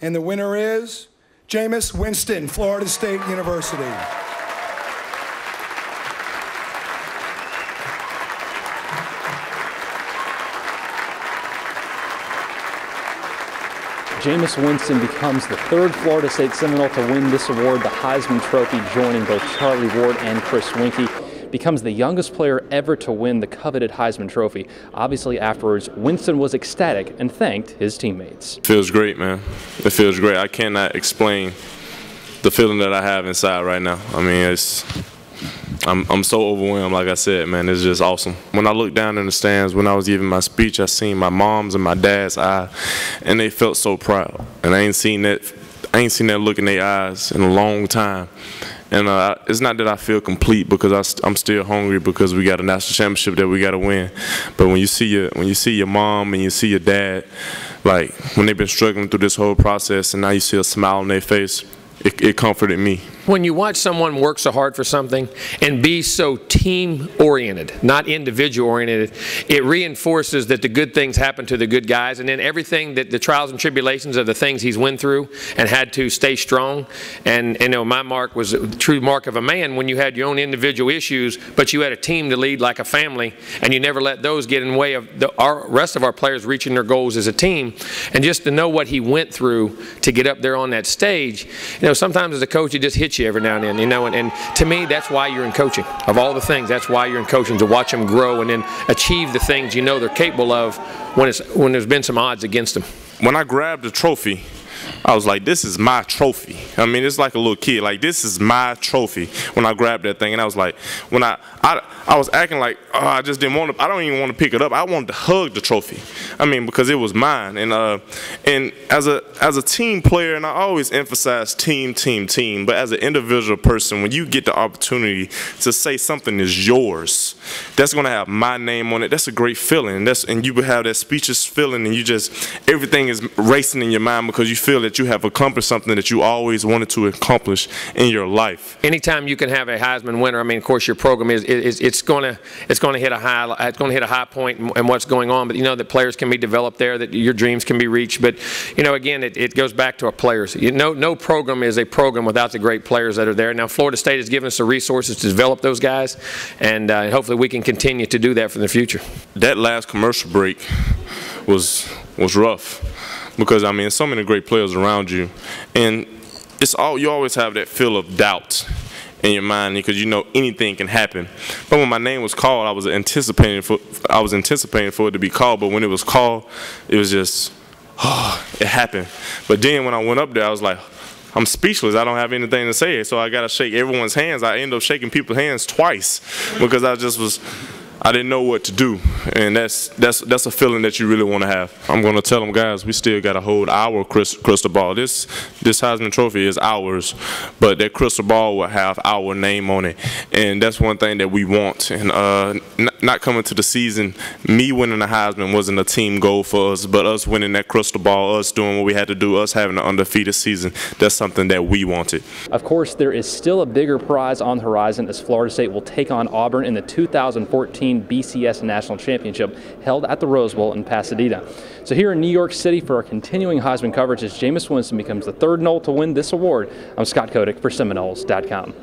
And the winner is Jameis Winston, Florida State University. Jameis Winston becomes the third Florida State Seminole to win this award, the Heisman Trophy, joining both Charlie Ward and Chris Winkie. Becomes the youngest player ever to win the coveted Heisman Trophy. Obviously, afterwards, Winston was ecstatic and thanked his teammates. It feels great, man. It feels great. I cannot explain the feeling that I have inside right now. I mean, I'm so overwhelmed, like I said, man. It's just awesome. When I looked down in the stands, when I was giving my speech, I seen my mom's and my dad's eye, and they felt so proud. And I ain't seen that look in their eyes in a long time. And it's not that I feel complete, because I'm still hungry, because we got a national championship that we got to win. But when you see your mom and you see your dad, like when they've been struggling through this whole process, and now you see a smile on their face, it comforted me. When you watch someone work so hard for something and be so team-oriented, not individual-oriented, it reinforces that the good things happen to the good guys, and then everything that the trials and tribulations of the things he's went through and had to stay strong. And you know, my mark was the true mark of a man when you had your own individual issues, but you had a team to lead like a family, and you never let those get in the way of the rest of our players reaching their goals as a team. And just to know what he went through to get up there on that stage, you know, sometimes as a coach, it just hits you every now and then, you know, and to me, that's why you're in coaching. Of all the things, that's why you're in coaching, to watch them grow and then achieve the things you know they're capable of when there's been some odds against them. When I grabbed the trophy, I was like, this is my trophy. I mean, it's like a little kid. Like, this is my trophy when I grabbed that thing. And I was like, when I was acting like, oh, I just didn't want to, I don't even want to pick it up. I wanted to hug the trophy. I mean, because it was mine. And as a team player, and I always emphasize team, but as an individual person, when you get the opportunity to say something is yours, that's going to have my name on it. That's a great feeling. And you would have that speechless feeling, and you just, everything is racing in your mind because you feel that you have accomplished something that you always wanted to accomplish in your life. Anytime you can have a Heisman winner, I mean, of course, your program it's going to hit a high point in what's going on. But you know that players can be developed there, that your dreams can be reached. But you know, again, it goes back to our players. You know, no program is a program without the great players that are there. Now, Florida State has given us the resources to develop those guys, and hopefully we can continue to do that for the future. That last commercial break was rough. Because, I mean, so many great players around you, and you always have that feel of doubt in your mind, because you know anything can happen. But when my name was called, I was anticipating for it to be called. But when it was called, it was just, oh, it happened. But then when I went up there, I was like, I'm speechless. I don't have anything to say. So I got to shake everyone's hands. I ended up shaking people's hands twice because I didn't know what to do, and that's a feeling that you really want to have. I'm going to tell them, guys, we still got to hold our crystal ball. This Heisman Trophy is ours, but that crystal ball will have our name on it, and that's one thing that we want. And not coming to the season, me winning the Heisman wasn't a team goal for us, but us winning that crystal ball, us doing what we had to do, us having an undefeated season, that's something that we wanted. Of course, there is still a bigger prize on the horizon, as Florida State will take on Auburn in the 2014 BCS National Championship held at the Rose Bowl in Pasadena. So here in New York City for our continuing Heisman coverage, as Jameis Winston becomes the third Nole to win this award, I'm Scott Kotick for Seminoles.com.